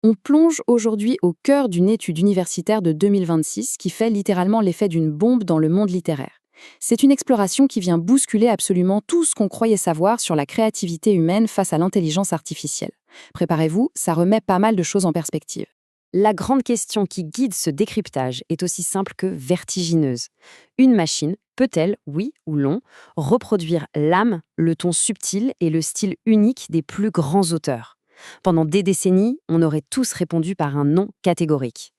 On plonge aujourd'hui au cœur d'une étude universitaire de 2026 qui fait littéralement l'effet d'une bombe dans le monde littéraire. C'est une exploration qui vient bousculer absolument tout ce qu'on croyait savoir sur la créativité humaine face à l'intelligence artificielle. Préparez-vous, ça remet pas mal de choses en perspective. La grande question qui guide ce décryptage est aussi simple que vertigineuse. Une machine peut-elle, oui ou non, reproduire l'âme, le ton subtil et le style unique des plus grands auteurs? Pendant des décennies, on aurait tous répondu par un non catégorique.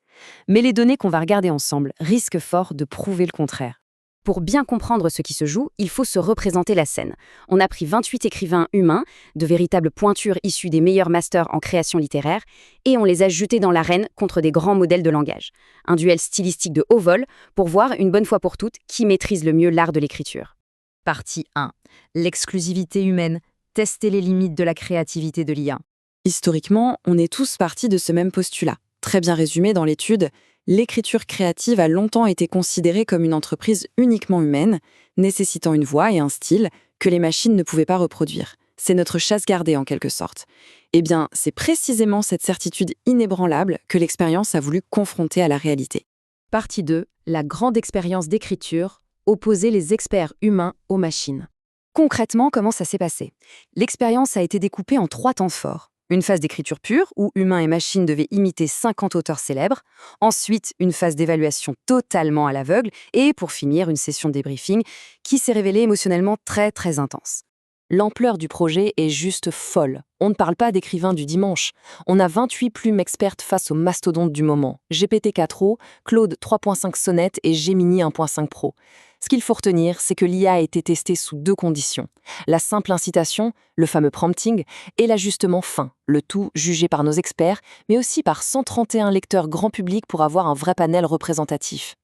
Mais les données qu'on va regarder ensemble risquent fort de prouver le contraire. Pour bien comprendre ce qui se joue, il faut se représenter la scène. On a pris 28 écrivains humains, de véritables pointures issues des meilleurs masters en création littéraire, et on les a jetés dans l'arène contre des grands modèles de langage. Un duel stylistique de haut vol pour voir, une bonne fois pour toutes, qui maîtrise le mieux l'art de l'écriture. Partie 1. L'exclusivité humaine. Tester les limites de la créativité de l'IA. Historiquement, on est tous partis de ce même postulat. Très bien résumé dans l'étude, l'écriture créative a longtemps été considérée comme une entreprise uniquement humaine, nécessitant une voix et un style que les machines ne pouvaient pas reproduire. C'est notre chasse gardée en quelque sorte. Eh bien, c'est précisément cette certitude inébranlable que l'expérience a voulu confronter à la réalité. Partie 2. La grande expérience d'écriture. Opposer les experts humains aux machines. Concrètement, comment ça s'est passé? L'expérience a été découpée en 3 temps forts. Une phase d'écriture pure, où humains et machines devaient imiter 50 auteurs célèbres. Ensuite, une phase d'évaluation totalement à l'aveugle. Et pour finir, une session de débriefing qui s'est révélée émotionnellement très très intense. L'ampleur du projet est juste folle. On ne parle pas d'écrivains du dimanche. On a 28 plumes expertes face aux mastodontes du moment. GPT-4o, Claude 3.5 Sonnet et Gemini 1.5 Pro. Ce qu'il faut retenir, c'est que l'IA a été testée sous 2 conditions. La simple incitation, le fameux prompting, et l'ajustement fin, le tout jugé par nos experts, mais aussi par 131 lecteurs grand public pour avoir un vrai panel représentatif.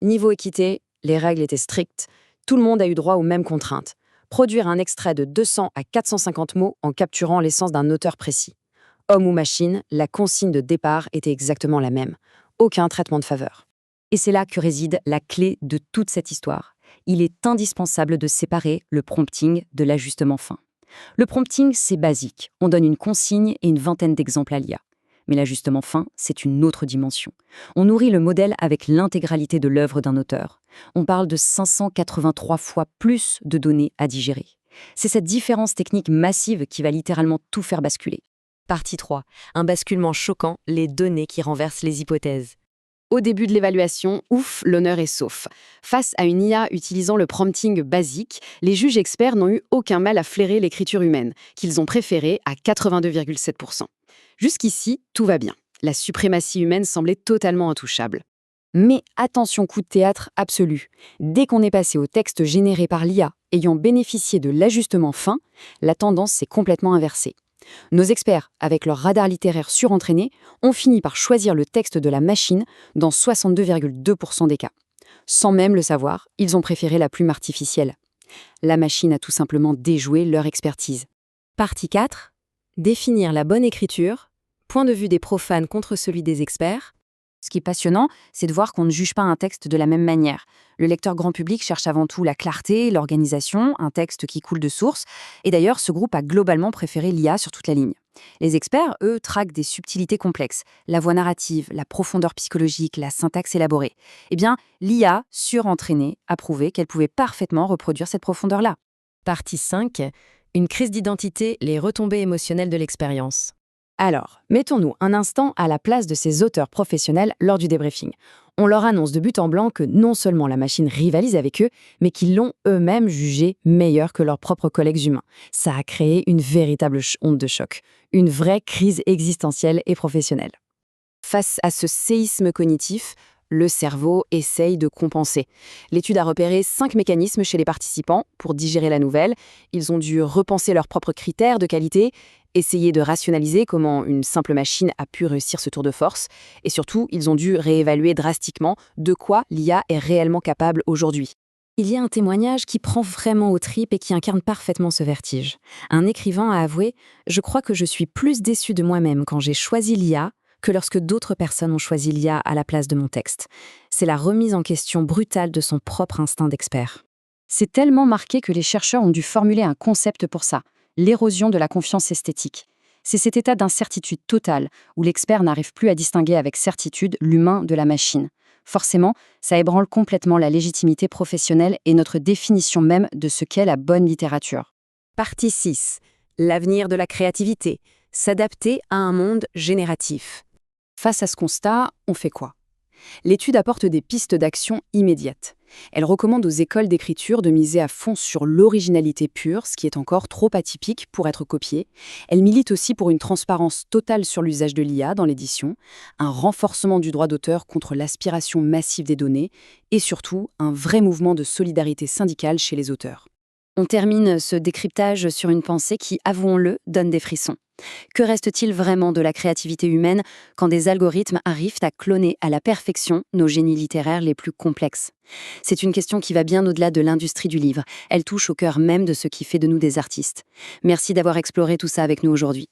Niveau équité, les règles étaient strictes. Tout le monde a eu droit aux mêmes contraintes. Produire un extrait de 200 à 450 mots en capturant l'essence d'un auteur précis. Homme ou machine, la consigne de départ était exactement la même. Aucun traitement de faveur. Et c'est là que réside la clé de toute cette histoire. Il est indispensable de séparer le prompting de l'ajustement fin. Le prompting, c'est basique. On donne une consigne et une vingtaine d'exemples à l'IA. Mais l'ajustement fin, c'est une autre dimension. On nourrit le modèle avec l'intégralité de l'œuvre d'un auteur. On parle de 583 fois plus de données à digérer. C'est cette différence technique massive qui va littéralement tout faire basculer. Partie 3. Un basculement choquant, les données qui renversent les hypothèses. Au début de l'évaluation, ouf, l'honneur est sauf. Face à une IA utilisant le prompting basique, les juges experts n'ont eu aucun mal à flairer l'écriture humaine, qu'ils ont préférée à 82,7%. Jusqu'ici, tout va bien. La suprématie humaine semblait totalement intouchable. Mais attention, coup de théâtre absolu. Dès qu'on est passé au texte généré par l'IA ayant bénéficié de l'ajustement fin, la tendance s'est complètement inversée. Nos experts, avec leur radar littéraire surentraîné, ont fini par choisir le texte de la machine dans 62,2% des cas. Sans même le savoir, ils ont préféré la plume artificielle. La machine a tout simplement déjoué leur expertise. Partie 4. Définir la bonne écriture. Point de vue des profanes contre celui des experts. Ce qui est passionnant, c'est de voir qu'on ne juge pas un texte de la même manière. Le lecteur grand public cherche avant tout la clarté, l'organisation, un texte qui coule de source. Et d'ailleurs, ce groupe a globalement préféré l'IA sur toute la ligne. Les experts, eux, traquent des subtilités complexes, la voix narrative, la profondeur psychologique, la syntaxe élaborée. Eh bien, l'IA, surentraînée, a prouvé qu'elle pouvait parfaitement reproduire cette profondeur-là. Partie 5. Une crise d'identité, les retombées émotionnelles de l'expérience. Alors, mettons-nous un instant à la place de ces auteurs professionnels lors du débriefing. On leur annonce de but en blanc que non seulement la machine rivalise avec eux, mais qu'ils l'ont eux-mêmes jugé meilleur que leurs propres collègues humains. Ça a créé une véritable onde de choc, une vraie crise existentielle et professionnelle. Face à ce séisme cognitif, le cerveau essaye de compenser. L'étude a repéré 5 mécanismes chez les participants pour digérer la nouvelle. Ils ont dû repenser leurs propres critères de qualité, essayer de rationaliser comment une simple machine a pu réussir ce tour de force, et surtout, ils ont dû réévaluer drastiquement de quoi l'IA est réellement capable aujourd'hui. Il y a un témoignage qui prend vraiment aux tripes et qui incarne parfaitement ce vertige. Un écrivain a avoué « Je crois que je suis plus déçu de moi-même quand j'ai choisi l'IA que lorsque d'autres personnes ont choisi l'IA à la place de mon texte. » C'est la remise en question brutale de son propre instinct d'expert. C'est tellement marqué que les chercheurs ont dû formuler un concept pour ça, l'érosion de la confiance esthétique. C'est cet état d'incertitude totale où l'expert n'arrive plus à distinguer avec certitude l'humain de la machine. Forcément, ça ébranle complètement la légitimité professionnelle et notre définition même de ce qu'est la bonne littérature. Partie 6. L'avenir de la créativité. S'adapter à un monde génératif. Face à ce constat, on fait quoi? L'étude apporte des pistes d'action immédiates. Elle recommande aux écoles d'écriture de miser à fond sur l'originalité pure, ce qui est encore trop atypique pour être copié. Elle milite aussi pour une transparence totale sur l'usage de l'IA dans l'édition, un renforcement du droit d'auteur contre l'aspiration massive des données et surtout un vrai mouvement de solidarité syndicale chez les auteurs. On termine ce décryptage sur une pensée qui, avouons-le, donne des frissons. Que reste-t-il vraiment de la créativité humaine quand des algorithmes arrivent à cloner à la perfection nos génies littéraires les plus complexes? C'est une question qui va bien au-delà de l'industrie du livre. Elle touche au cœur même de ce qui fait de nous des artistes. Merci d'avoir exploré tout ça avec nous aujourd'hui.